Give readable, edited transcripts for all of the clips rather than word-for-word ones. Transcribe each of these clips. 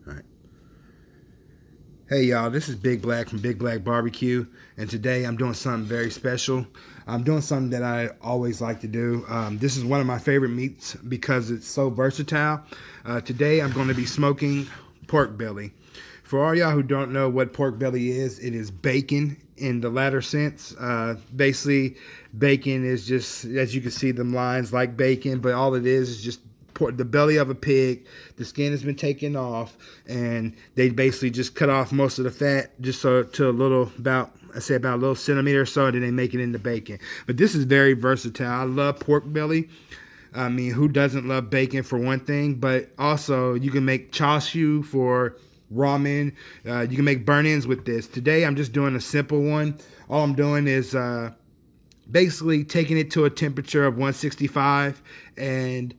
All right. Hey y'all, this is Big Black from Big Black Barbecue, and today I'm doing something very special. I'm doing something that I always like to do. This is one of my favorite meats because it's so versatile. Today I'm going to be smoking pork belly. For all y'all who don't know what pork belly is, it is bacon in the latter sense. Basically, bacon is just, as you can see them lines, like bacon, but all it is just the belly of a pig. The skin has been taken off, and they basically just cut off most of the fat, just so to a little, about a little centimeter or so, and then they make it into bacon. But this is very versatile. I love pork belly. I mean, who doesn't love bacon for one thing? But also, you can make chashu for ramen. You can make burn-ins with this. Today, I'm just doing a simple one. All I'm doing is basically taking it to a temperature of 165 and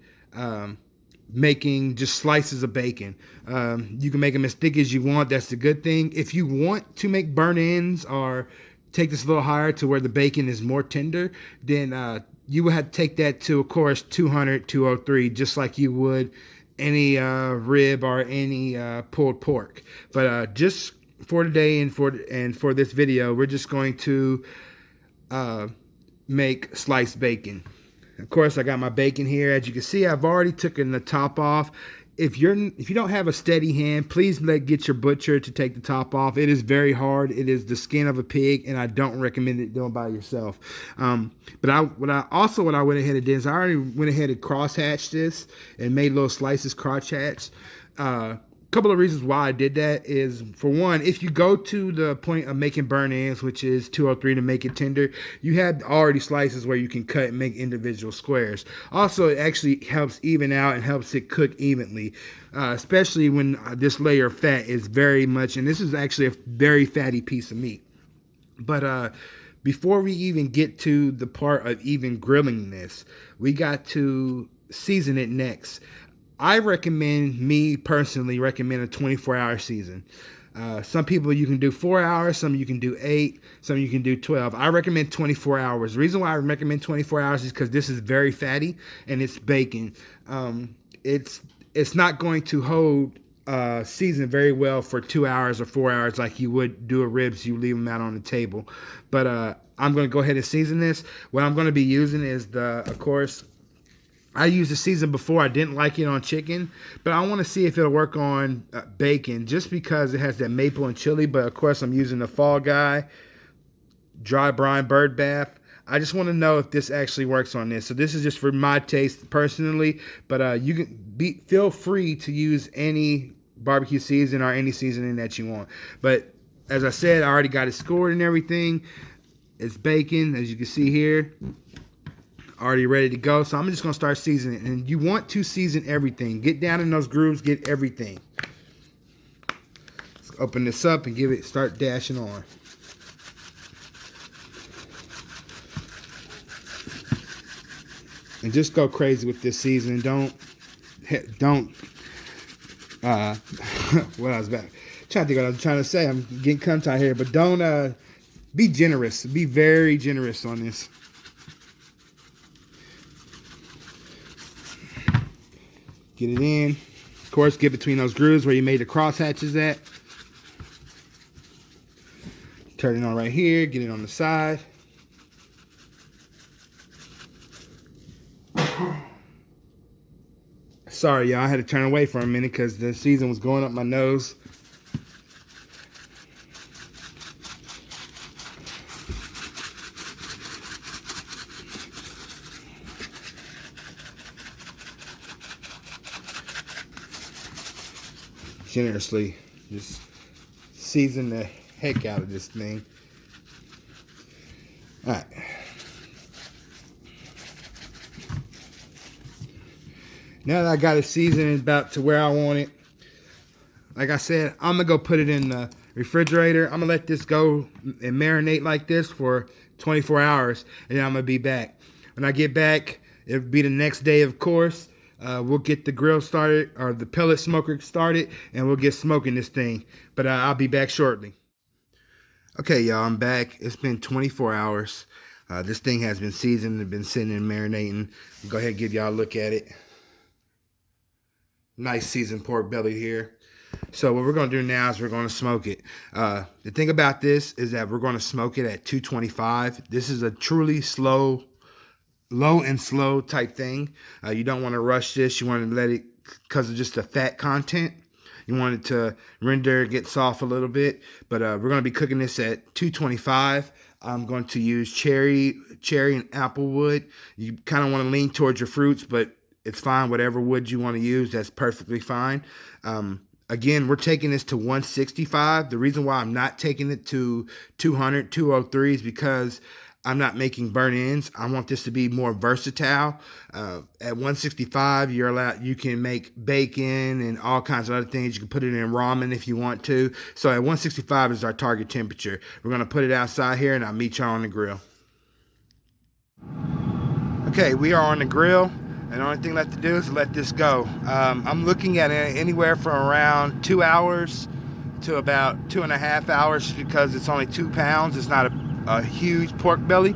making just slices of bacon. You can make them as thick as you want. That's the good thing. If you want to make burn-ins or take this a little higher to where the bacon is more tender, then you would have to take that to, of course, 200, 203, just like you would any rib or any pulled pork. But just for today and for this video, we're just going to make sliced bacon. Of course, I got my bacon here. As you can see, I've already taken the top off. If you don't have a steady hand, please get your butcher to take the top off. It is very hard. It is the skin of a pig, and I don't recommend it doing by yourself. But what I went ahead and did is I already went ahead and cross-hatched this and made little slices cross-hatched. Couple of reasons why I did that is, for one, if you go to the point of making burn-ins, which is 203 to make it tender, you have already slices where you can cut and make individual squares. Also, it actually helps even out and helps it cook evenly, especially when this layer of fat is very much, and this is actually a very fatty piece of meat. But before we even get to the part of even grilling this, we got to season it next. Me personally recommend a 24-hour season. Some people you can do 4 hours, some you can do 8, some you can do 12. I recommend 24 hours. The reason why I recommend 24 hours is because this is very fatty and it's bacon. It's not going to hold season very well for 2 hours or 4 hours like you would do a ribs. You leave them out on the table. But I'm going to go ahead and season this. What I'm going to be using is of course, I used the season before. I didn't like it on chicken, but I want to see if it'll work on bacon just because it has that maple and chili. But of course, I'm using the Fall Guy dry brine bird bath. I just want to know if this actually works on this. So this is just for my taste personally, but you can feel free to use any barbecue season or any seasoning that you want. But as I said, I already got it scored and everything. It's bacon, as you can see here. Already ready to go, so I'm just gonna start seasoning. And you want to season everything. Get down in those grooves, get everything. Let's open this up and start dashing on. And just go crazy with this seasoning. Don't what I was about trying to think what I was trying to say. I'm getting tongue tied here, but don't be generous. Be very generous on this. Get it in. Of course, get between those grooves where you made the cross hatches at. Turn it on right here. Get it on the side. Sorry, y'all. I had to turn away for a minute because the season was going up my nose. Generously just season the heck out of this thing. All right. Now that I got it seasoned about to where I want it, like I said, I'm gonna go put it in the refrigerator. I'm gonna let this go and marinate like this for 24 hours, and then I'm gonna be back. When I get back, it'll be the next day, of course. We'll get the grill started, or the pellet smoker started, and we'll get smoking this thing. But I'll be back shortly. Okay, y'all, I'm back. It's been 24 hours. This thing has been seasoned and been sitting and marinating. I'll go ahead and give y'all a look at it. Nice seasoned pork belly here. So what we're going to do now is we're going to smoke it. The thing about this is that we're going to smoke it at 225. This is a truly low and slow type thing. You don't want to rush this. You want to let it, because of just the fat content, you want it to render, get soft a little bit. But we're going to be cooking this at 225. I'm going to use cherry and apple wood. You kind of want to lean towards your fruits, but it's fine. Whatever wood you want to use, that's perfectly fine. Again, we're taking this to 165. The reason why I'm not taking it to 200, 203 is because I'm not making burnt ends. I want this to be more versatile. At 165, you can make bacon and all kinds of other things. You can put it in ramen if you want to. So at 165 is our target temperature. We're going to put it outside here, and I'll meet y'all on the grill. Okay, we are on the grill, and the only thing left to do is let this go. I'm looking at anywhere from around 2 hours to about 2.5 hours because it's only 2 pounds. It's not a huge pork belly,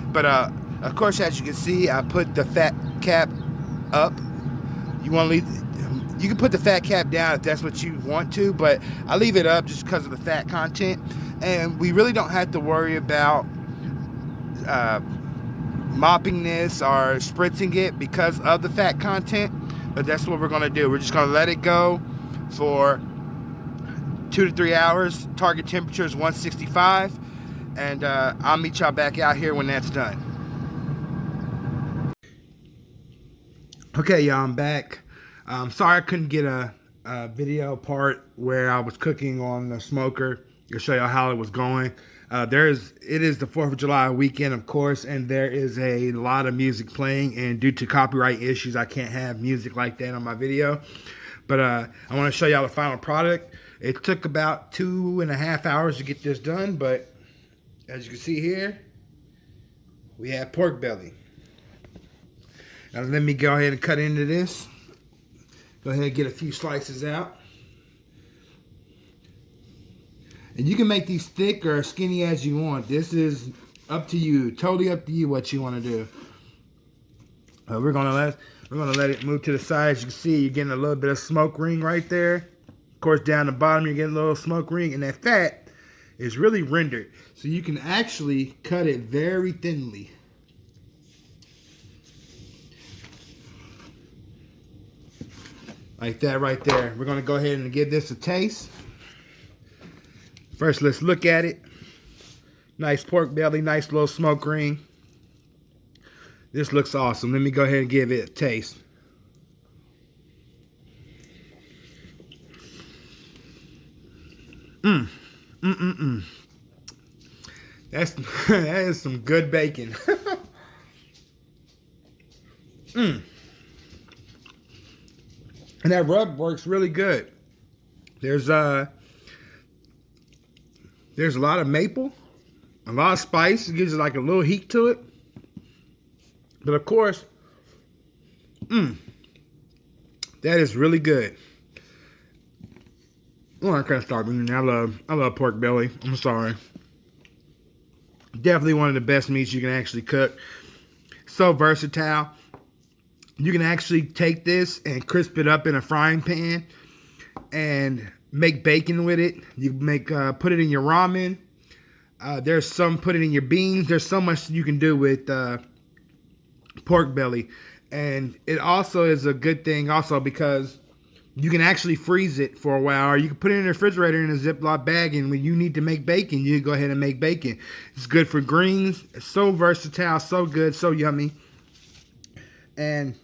but of course, as you can see, I put the fat cap up. You can put the fat cap down if that's what you want to, but I leave it up just because of the fat content, and we really don't have to worry about mopping this or spritzing it because of the fat content. But that's what we're going to do. We're just going to let it go for 2 to 3 hours. Target temperature is 165. And I'll meet y'all back out here when that's done. Okay, y'all, I'm back. Sorry I couldn't get a video part where I was cooking on the smoker to show y'all how it was going. It is the 4th of July weekend, of course, and there is a lot of music playing, and due to copyright issues, I can't have music like that on my video. But I want to show y'all the final product. It took about 2.5 hours to get this done, but as you can see here, we have pork belly. Now let me go ahead and cut into this. Go ahead and get a few slices out. And you can make these thick or skinny as you want. This is up to you, totally up to you what you want to do. We're gonna let it move to the side. As you can see, you're getting a little bit of smoke ring right there. Of course, down the bottom, you're getting a little smoke ring, and that fat is really rendered. So you can actually cut it very thinly. Like that right there. We're gonna go ahead and give this a taste. First, let's look at it. Nice pork belly, nice little smoke ring. This looks awesome. Let me go ahead and give it a taste. That is some good bacon. And that rub works really good. There's a lot of maple, a lot of spice. It gives it like a little heat to it. But of course, that is really good. Oh, I can't start eating. I love pork belly. I'm sorry. Definitely one of the best meats you can actually cook. So versatile. You can actually take this and crisp it up in a frying pan and make bacon with it. You make put it in your ramen. There's some put it in your beans. There's so much you can do with pork belly, and it also is a good thing also because you can actually freeze it for a while, or you can put it in the refrigerator in a Ziploc bag, and when you need to make bacon, you go ahead and make bacon. It's good for greens. It's so versatile, so good, so yummy. And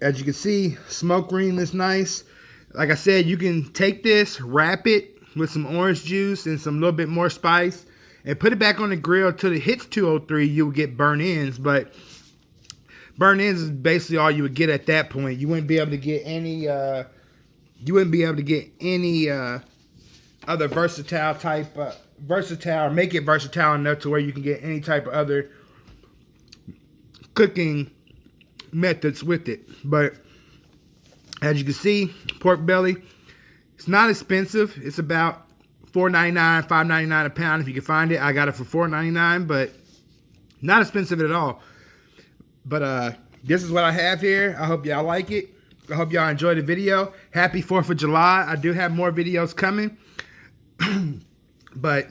as you can see, smoke ring is nice. Like I said, you can take this, wrap it with some orange juice and some little bit more spice, and put it back on the grill till it hits 203. You'll get burnt ends, but burnt ends is basically all you would get at that point. You wouldn't be able to get any. Other versatile type, make it versatile enough to where you can get any type of other cooking methods with it. But as you can see, pork belly, it's not expensive. It's about $4.99, $5.99 a pound if you can find it. I got it for $4.99, but not expensive at all. But this is what I have here. I hope y'all like it. I hope y'all enjoyed the video. Happy 4th of July. I do have more videos coming. But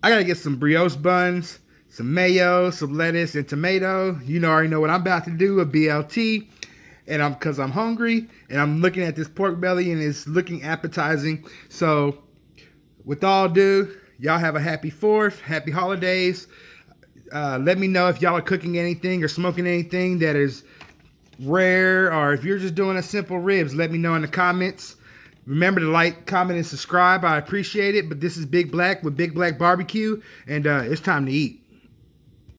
I got to get some brioche buns, some mayo, some lettuce, and tomato. You already know what I'm about to do, a BLT. And because I'm hungry, and I'm looking at this pork belly, and it's looking appetizing. So, with all due, y'all have a happy 4th, happy holidays. Let me know if y'all are cooking anything or smoking anything that is rare, or if you're just doing a simple ribs, let me know in the comments. Remember to like, comment, and subscribe. I appreciate it. But this is Big Black with Big Black Barbecue, and it's time to eat.